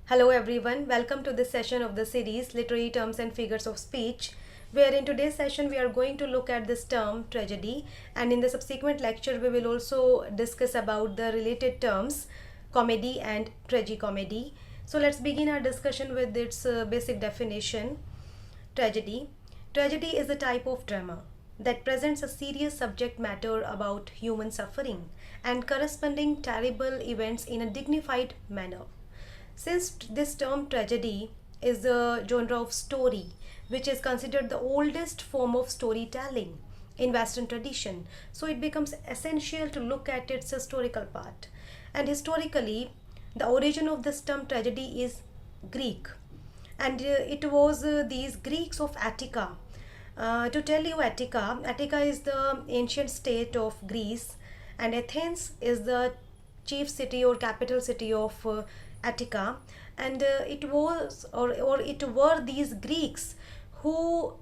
Hello everyone, welcome to this session of the series Literary Terms and Figures of Speech, where in today's session we are going to look at this term tragedy, and in the subsequent lecture we will also discuss about the related terms comedy and tragicomedy. So let's begin our discussion with its basic definition. Tragedy. Tragedy is a type of drama that presents a serious subject matter about human suffering and corresponding terrible events in a dignified manner. Since this term tragedy is a genre of story which is considered the oldest form of storytelling in Western tradition, so it becomes essential to look at its historical part. And historically, the origin of this term tragedy is Greek, and it was these Greeks of Attica. To tell you, Attica is the ancient state of Greece, and Athens is the chief city or capital city of Attica, and it was or it were these Greeks who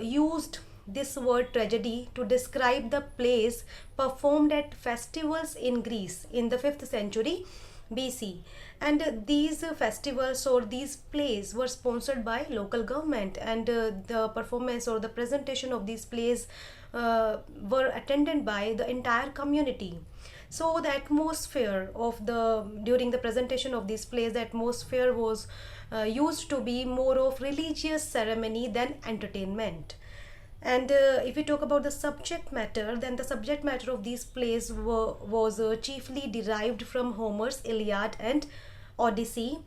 used this word tragedy to describe the plays performed at festivals in Greece in the 5th century BC. And these festivals or these plays were sponsored by local government, and the performance or the presentation of these plays were attended by the entire community. So the atmosphere of the during the presentation of these plays, the atmosphere was used to be more of religious ceremony than entertainment. And if we talk about the subject matter, then the subject matter of these plays was chiefly derived from Homer's Iliad and Odyssey.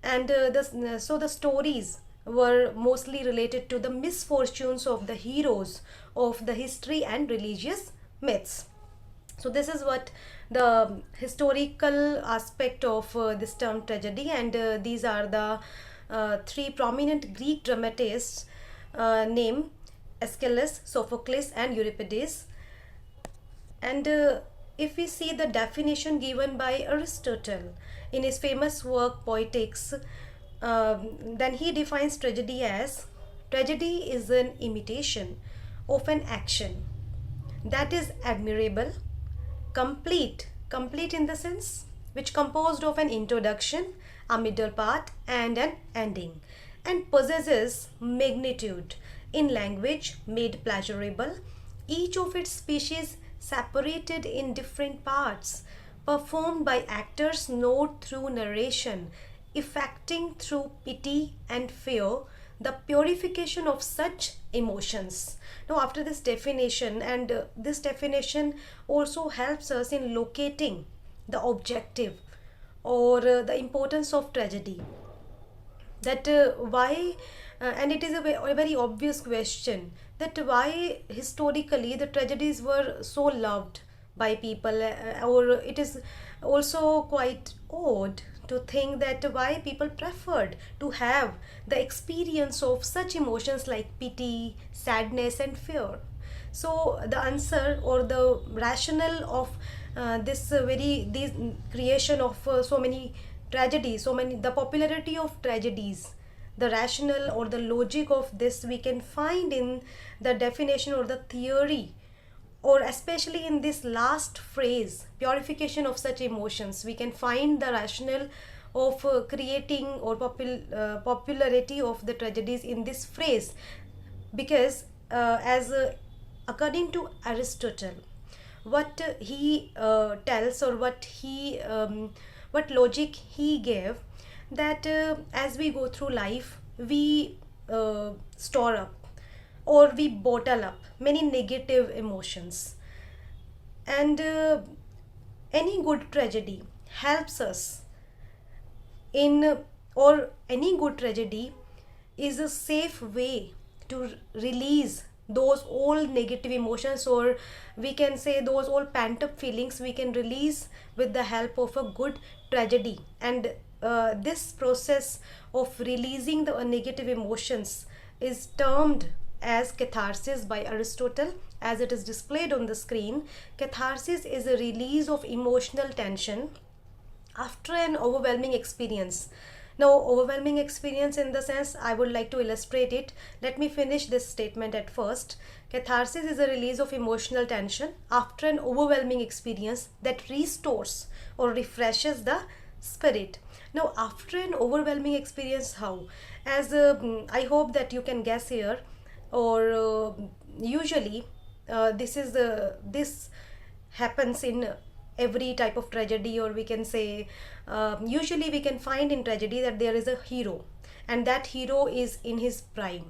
And so the stories were mostly related to the misfortunes of the heroes of the history and religious myths. So this is what the historical aspect of this term tragedy, and these are the three prominent Greek dramatists named Aeschylus, Sophocles, and Euripides. And if we see the definition given by Aristotle in his famous work Poetics, then he defines tragedy as tragedy is an imitation of an action that is admirable, complete in the sense which composed of an introduction, a middle part, and an ending, and possesses magnitude in language made pleasurable, each of its species separated in different parts, performed by actors not through narration, effecting through pity and fear the purification of such emotions. Now, after this definition, and this definition also helps us in locating the objective or the importance of tragedy, that why and it is a very obvious question, that why historically the tragedies were so loved by people, or it is also quite odd to think that why people preferred to have the experience of such emotions like pity, sadness, and fear. So the answer or the rationale of this very these creation of so many tragedies, so many the popularity of tragedies, the rationale or the logic of this we can find in the definition or the theory, or especially in this last phrase, purification of such emotions. We can find the rationale of creating or popularity of the tragedies in this phrase, because as according to Aristotle, what he tells, or what logic he gave, that as we go through life we store up or we bottle up many negative emotions, and any good tragedy helps us in or any good tragedy is a safe way to release those all negative emotions, or we can say those all pent up feelings we can release with the help of a good tragedy. And this process of releasing the negative emotions is termed as catharsis by Aristotle, as it is displayed on the screen. Catharsis is a release of emotional tension after an overwhelming experience. Now, overwhelming experience in the sense, I would like to illustrate it. Let me finish this statement at first. Catharsis is a release of emotional tension after an overwhelming experience that restores or refreshes the spirit. Now, after an overwhelming experience, how? As I hope that you can guess here, or usually this happens in every type of tragedy, or we can say usually we can find in tragedy that there is a hero, and that hero is in his prime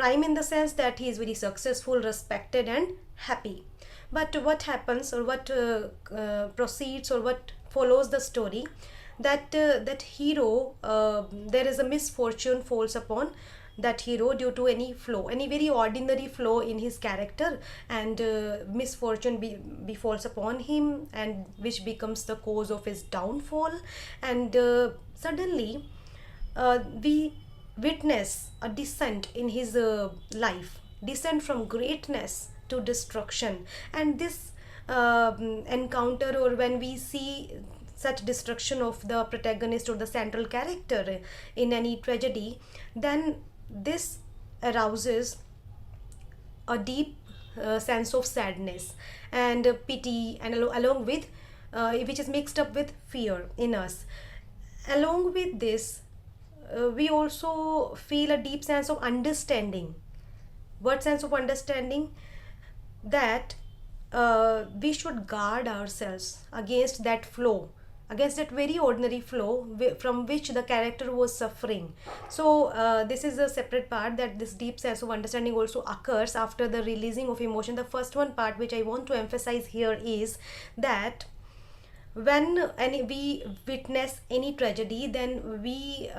in the sense that he is very successful, respected, and happy. But what happens, or what proceeds, or what follows the story, that hero, there is a misfortune falls upon that hero due to any flaw, any very ordinary flaw in his character, and misfortune befalls upon him, and which becomes the cause of his downfall. And suddenly we witness a descent in his life, descent from greatness to destruction. And this encounter, or when we see such destruction of the protagonist or the central character in any tragedy, then this arouses a deep sense of sadness and pity, and along with which is mixed up with fear in us. Along with this, we also feel a deep sense of understanding. What sense of understanding? That we should guard ourselves against that flow, against that very ordinary flow from which the character was suffering. So this is a separate part, that this deep sense of understanding also occurs after the releasing of emotion. The first one part which I want to emphasize here is that when we witness any tragedy, then we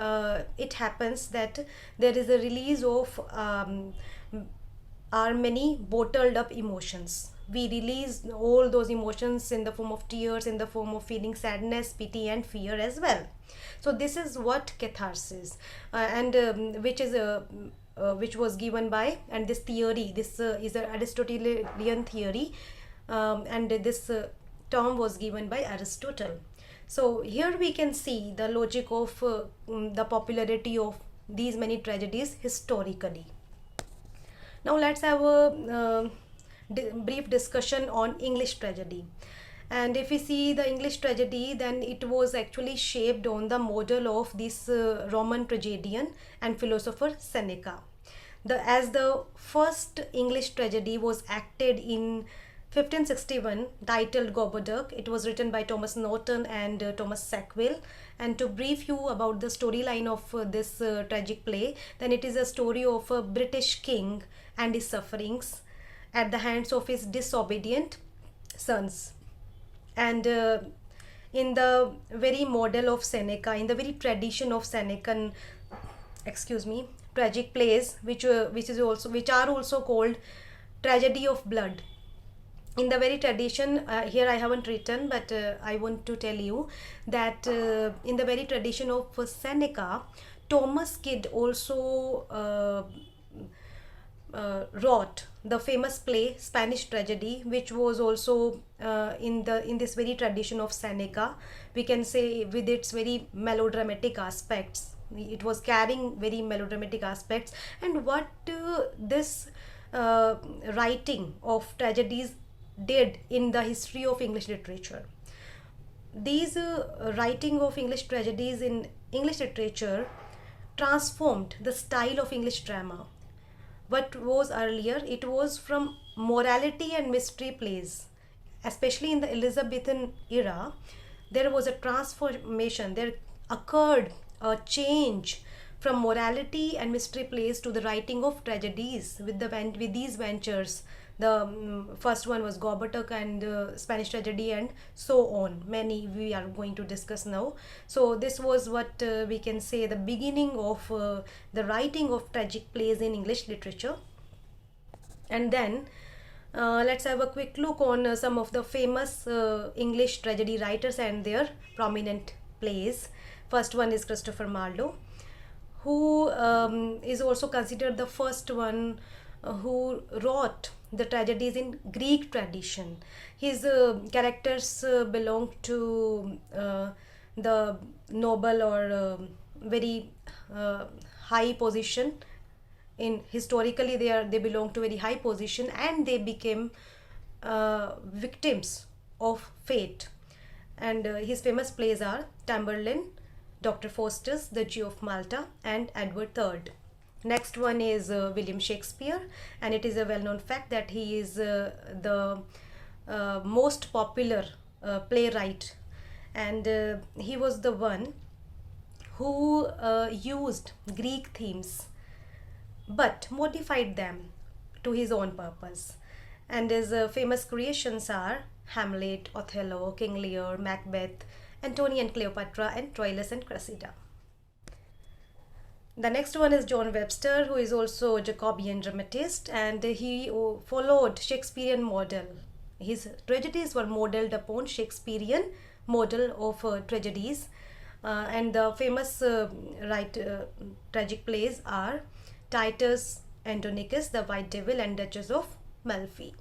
it happens that there is a release of our many bottled up emotions. We release all those emotions in the form of tears, in the form of feeling sadness, pity, and fear as well. So this is what catharsis, and which was given by, and this theory, this is an Aristotelian theory, and this term was given by Aristotle. So here we can see the logic of the popularity of these many tragedies historically. Now let's have a brief discussion on English tragedy. And if we see the English tragedy, then it was actually shaped on the model of this Roman tragedian and philosopher Seneca. As the first English tragedy was acted in 1561, titled Gorboduc. It was written by Thomas Norton and Thomas Sackville. And to brief you about the storyline of this tragic play, then it is a story of a British king and his sufferings at the hands of his disobedient sons. And in the very model of Seneca, in the very tradition of Senecan, tragic plays, which are also called tragedy of blood. In the very tradition, here I haven't written, but I want to tell you that in the very tradition of Seneca, Thomas Kyd also wrote the famous play Spanish Tragedy, which was also in this very tradition of Seneca. We can say with its very melodramatic aspects. It was carrying very melodramatic aspects. And what this writing of tragedies did in the history of English literature. These writing of English tragedies in English literature transformed the style of English drama. What was earlier, it was from morality and mystery plays, especially in the Elizabethan era. There was a transformation, there occurred a change from morality and mystery plays to the writing of tragedies with these ventures. The first one was Gorboduc and Spanish tragedy, and so on. Many we are going to discuss now. So this was what we can say the beginning of the writing of tragic plays in English literature. And then let's have a quick look on some of the famous English tragedy writers and their prominent plays. First one is Christopher Marlowe, who is also considered the first one who wrote the tragedies in Greek tradition. His characters belong to the noble or very high position. In historically, they belong to very high position, and they became victims of fate. and his famous plays are Tamburlaine, Dr. Faustus, The Jew of Malta, and Edward III. Next one is William Shakespeare, and it is a well-known fact that he is the most popular playwright, and he was the one who used Greek themes but modified them to his own purpose. And his famous creations are Hamlet, Othello, King Lear, Macbeth, Antony and Cleopatra, and Troilus and Cressida. The next one is John Webster, who is also a Jacobean dramatist, and he followed Shakespearean model. His tragedies were modeled upon Shakespearean model of tragedies, and the famous tragic plays are Titus Andronicus, The White Devil, and Duchess of Malfi.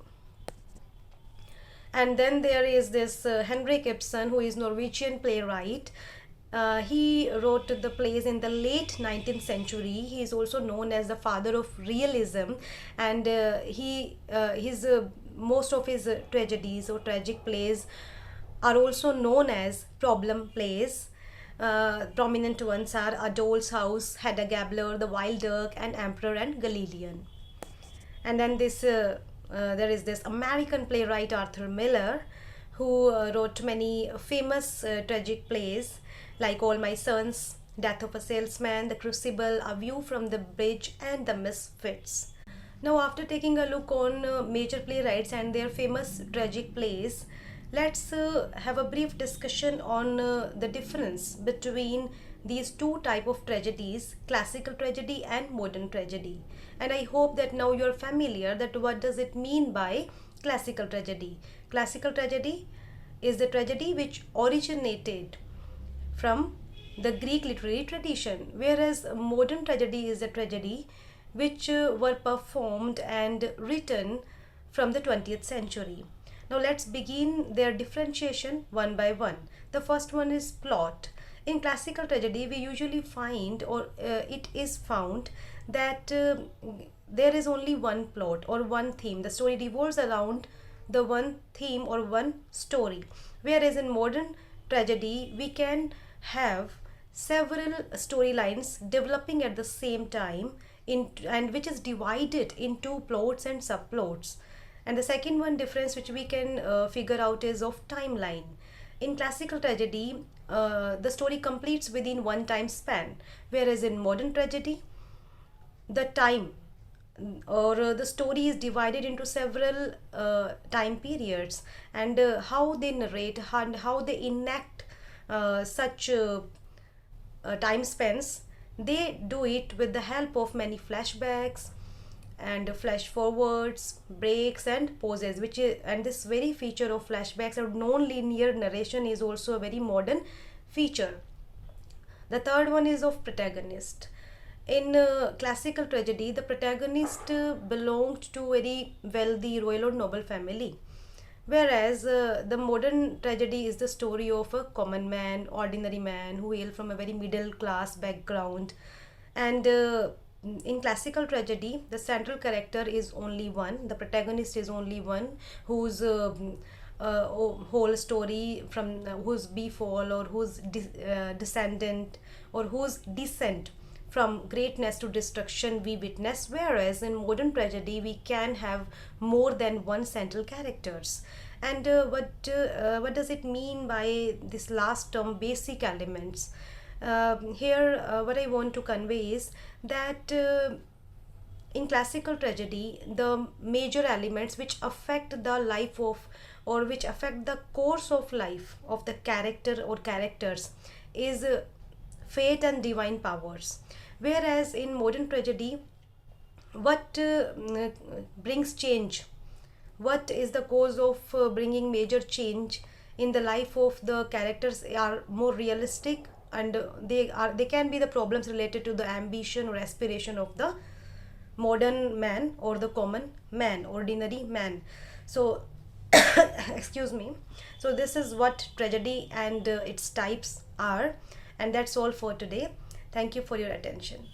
And then there is this Henrik Ibsen, who is Norwegian playwright. He wrote the plays in the late 19th century. He is also known as the father of realism, and most of his tragedies or tragic plays are also known as problem plays. Prominent ones are A Doll's House, Hedda Gabler, The Wild Duck, and Emperor and Galilean. And then there is this American playwright Arthur Miller, who wrote many famous tragic plays like All My Sons, Death of a Salesman, The Crucible, A View from the Bridge, and The Misfits. Now, after taking a look on major playwrights and their famous tragic plays, let's have a brief discussion on the difference between these two types of tragedies, classical tragedy and modern tragedy. And I hope that now you're familiar that what does it mean by classical tragedy. Classical tragedy is the tragedy which originated from the Greek literary tradition, whereas modern tragedy is a tragedy which were performed and written from the 20th century. Now let's begin their differentiation one by one. The first one is plot. In classical tragedy, we usually find, or it is found, that there is only one plot or one theme. The story revolves around the one theme or one story. Whereas in modern tragedy, we can have several storylines developing at the same time, and which is divided into plots and subplots. And the second one difference which we can figure out is of timeline. In classical tragedy, the story completes within one time span, whereas in modern tragedy, the time or the story is divided into several time periods, and how they narrate and how they enact such time spans, they do it with the help of many flashbacks and flash forwards, breaks, and pauses, and this very feature of flashbacks or non-linear narration is also a very modern feature. The third one is of protagonist. In classical tragedy, the protagonist belonged to a very wealthy royal or noble family, whereas the modern tragedy is the story of a common man, ordinary man who hail from a very middle class background. And in classical tragedy, the central character is only one, the protagonist is only one, whose whole story, from whose befall or whose descendant or whose descent from greatness to destruction we witness. Whereas in modern tragedy, we can have more than one central characters. And what does it mean by this last term, basic elements? Here what I want to convey is that in classical tragedy, the major elements which affect the life of, or which affect the course of life of the character or characters, is fate and divine powers. Whereas in modern tragedy, what brings change, what is the cause of bringing major change in the life of the characters are more realistic, and they can be the problems related to the ambition or aspiration of the modern man or the common man, ordinary man. So excuse me. So this is what tragedy and its types are, and that's all for today. Thank you for your attention.